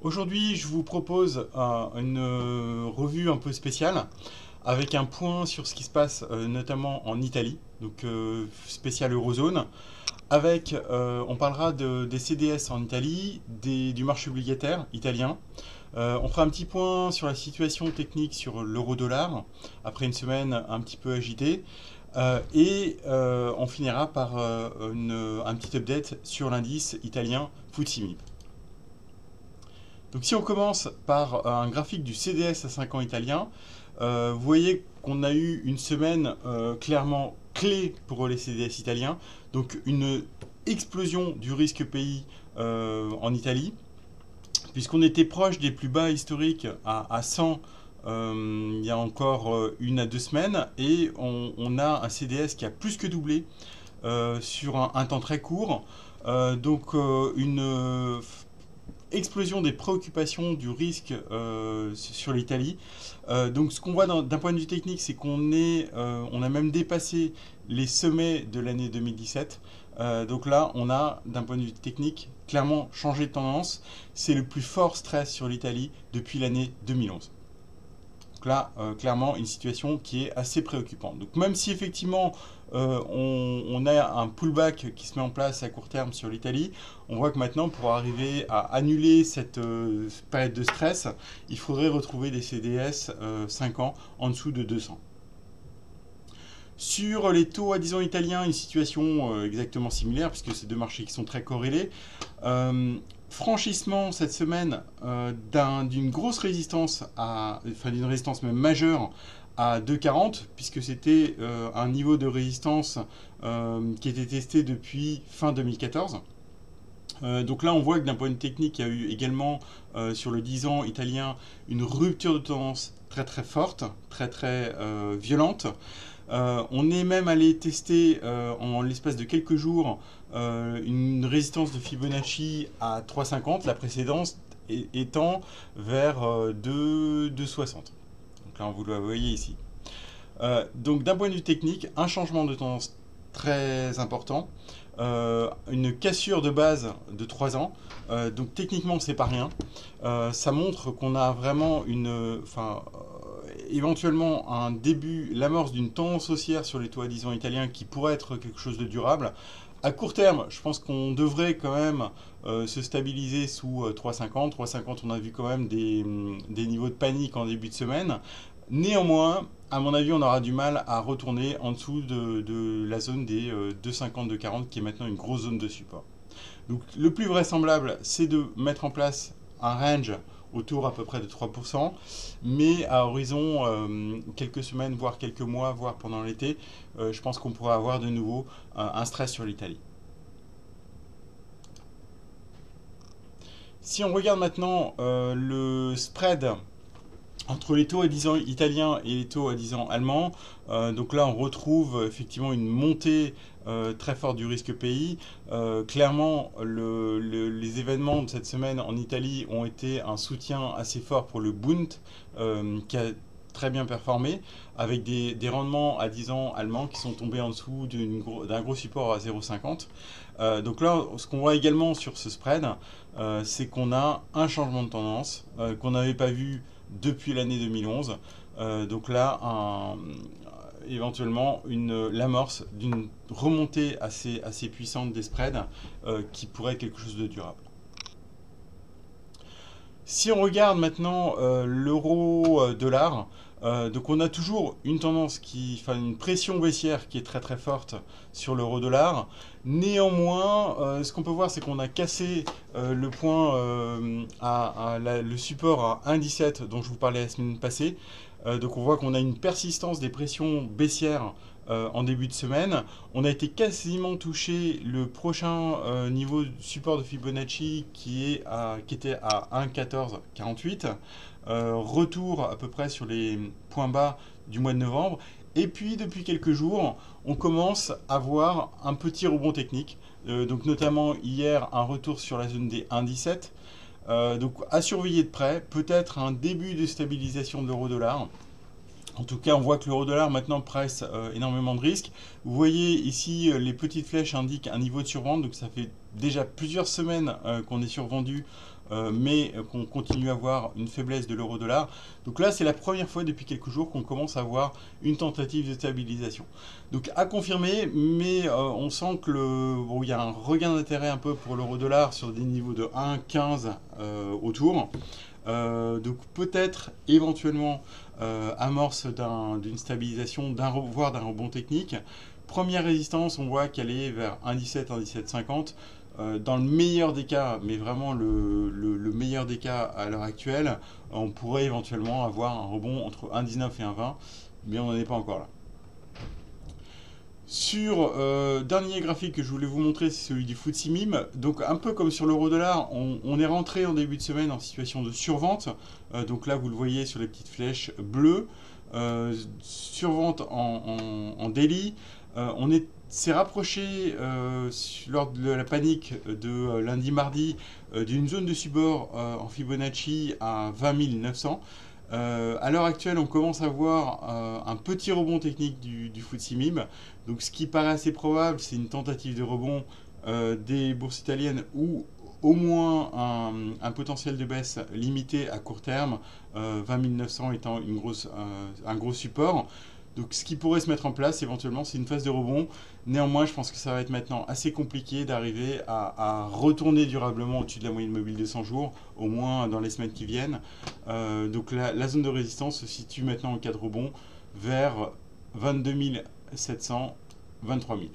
Aujourd'hui, je vous propose une revue un peu spéciale avec un point sur ce qui se passe notamment en Italie, donc spécial Eurozone. On parlera des CDS en Italie, du marché obligataire italien. On fera un petit point sur la situation technique sur l'euro-dollar après une semaine un petit peu agitée. On finira par un petit update sur l'indice italien FTSE MIB. Donc si on commence par un graphique du CDS à 5 ans italien, vous voyez qu'on a eu une semaine clairement clé pour les CDS italiens. Donc une explosion du risque pays en Italie, puisqu'on était proche des plus bas historiques à 100 il y a encore 1 à 2 semaines, et on a un CDS qui a plus que doublé sur un temps très court. Une explosion des préoccupations du risque sur l'Italie. Donc ce qu'on voit d'un point de vue technique, c'est on a même dépassé les sommets de l'année 2017. Donc là, on a d'un point de vue technique clairement changé de tendance. C'est le plus fort stress sur l'Italie depuis l'année 2011. Donc là, clairement, une situation qui est assez préoccupante. Donc même si effectivement on a un pullback qui se met en place à court terme sur l'Italie, on voit que maintenant, pour arriver à annuler cette période de stress, il faudrait retrouver des CDS 5 ans en dessous de 200. Sur les taux à 10 ans italiens, une situation exactement similaire, puisque c'est deux marchés qui sont très corrélés. Franchissement cette semaine d'une grosse résistance, d'une résistance même majeure à 2,40, puisque c'était un niveau de résistance qui était testé depuis fin 2014. Donc là, on voit que d'un point de vue technique, il y a eu également sur le 10 ans italien une rupture de tendance très très forte, très très violente. On est même allé tester en l'espace de quelques jours une résistance de Fibonacci à 3,50, la précédente étant vers 2,60. Donc là, vous le voyez ici. Donc d'un point de vue technique, un changement de tendance très important, une cassure de base de 3 ans. Donc techniquement, c'est pas rien. Ça montre qu'on a vraiment éventuellement un début, l'amorce d'une tendance haussière sur les taux à 10 ans italiens qui pourrait être quelque chose de durable. À court terme, je pense qu'on devrait quand même se stabiliser sous 3,50. 3,50, on a vu quand même des niveaux de panique en début de semaine. Néanmoins, à mon avis, on aura du mal à retourner en dessous de la zone des 2,50, 2,40 qui est maintenant une grosse zone de support. Donc le plus vraisemblable, c'est de mettre en place un range autour à peu près de 3%, mais à horizon quelques semaines, voire quelques mois, voire pendant l'été, je pense qu'on pourra avoir de nouveau un stress sur l'Italie. Si on regarde maintenant le spread entre les taux à 10 ans italiens et les taux à 10 ans allemands, donc là on retrouve effectivement une montée très forte du risque pays. Clairement, les événements de cette semaine en Italie ont été un soutien assez fort pour le Bund, qui a très bien performé, avec des rendements à 10 ans allemands qui sont tombés en dessous d'un gros support à 0,50. Donc là, ce qu'on voit également sur ce spread, c'est qu'on a un changement de tendance qu'on n'avait pas vu depuis l'année 2011. Donc là, éventuellement l'amorce d'une remontée assez puissante des spreads qui pourrait être quelque chose de durable. Si on regarde maintenant l'euro-dollar, donc on a toujours une tendance une pression baissière qui est très très forte sur l'euro-dollar. Néanmoins, ce qu'on peut voir, c'est qu'on a cassé le point le support à 1,17 dont je vous parlais la semaine passée. Donc on voit qu'on a une persistance des pressions baissières en début de semaine. On a été quasiment touché le prochain niveau de support de Fibonacci qui était à 1,1448. Retour à peu près sur les points bas du mois de novembre. Et puis depuis quelques jours, on commence à voir un petit rebond technique. Donc notamment hier, un retour sur la zone des 1,17. Donc à surveiller de près, peut-être un début de stabilisation de l'euro-dollar. En tout cas, on voit que l'euro-dollar maintenant presse énormément de risques. Vous voyez ici, les petites flèches indiquent un niveau de survente. Donc ça fait déjà plusieurs semaines qu'on est survendu mais qu'on continue à voir une faiblesse de l'euro-dollar. Donc là, c'est la première fois depuis quelques jours qu'on commence à voir une tentative de stabilisation. Donc à confirmer, mais on sent que bon, il y a un regain d'intérêt un peu pour l'euro-dollar sur des niveaux de 1,15 autour. Donc peut-être éventuellement amorce d'une stabilisation, voire d'un rebond technique. Première résistance, on voit qu'elle est vers 1,17, 1,1750. Dans le meilleur des cas, mais vraiment le meilleur des cas à l'heure actuelle, on pourrait éventuellement avoir un rebond entre 1,19 et 1,20, mais on n'en est pas encore là. Sur dernier graphique que je voulais vous montrer, c'est celui du FTSE MIB. Donc un peu comme sur l'euro-dollar, on est rentré en début de semaine en situation de survente. Donc là, vous le voyez sur les petites flèches bleues. Survente en daily. S'est rapproché lors de la panique de lundi-mardi d'une zone de support en Fibonacci à 20 900. À l'heure actuelle, on commence à voir un petit rebond technique du FTSE MIB. Donc, ce qui paraît assez probable, c'est une tentative de rebond des bourses italiennes ou au moins un potentiel de baisse limité à court terme, 20 900 étant un gros support. Donc ce qui pourrait se mettre en place éventuellement, c'est une phase de rebond. Néanmoins, je pense que ça va être maintenant assez compliqué d'arriver à retourner durablement au-dessus de la moyenne mobile de 100 jours, au moins dans les semaines qui viennent. Donc la zone de résistance se situe maintenant en cas de rebond vers 22 700, 23 000.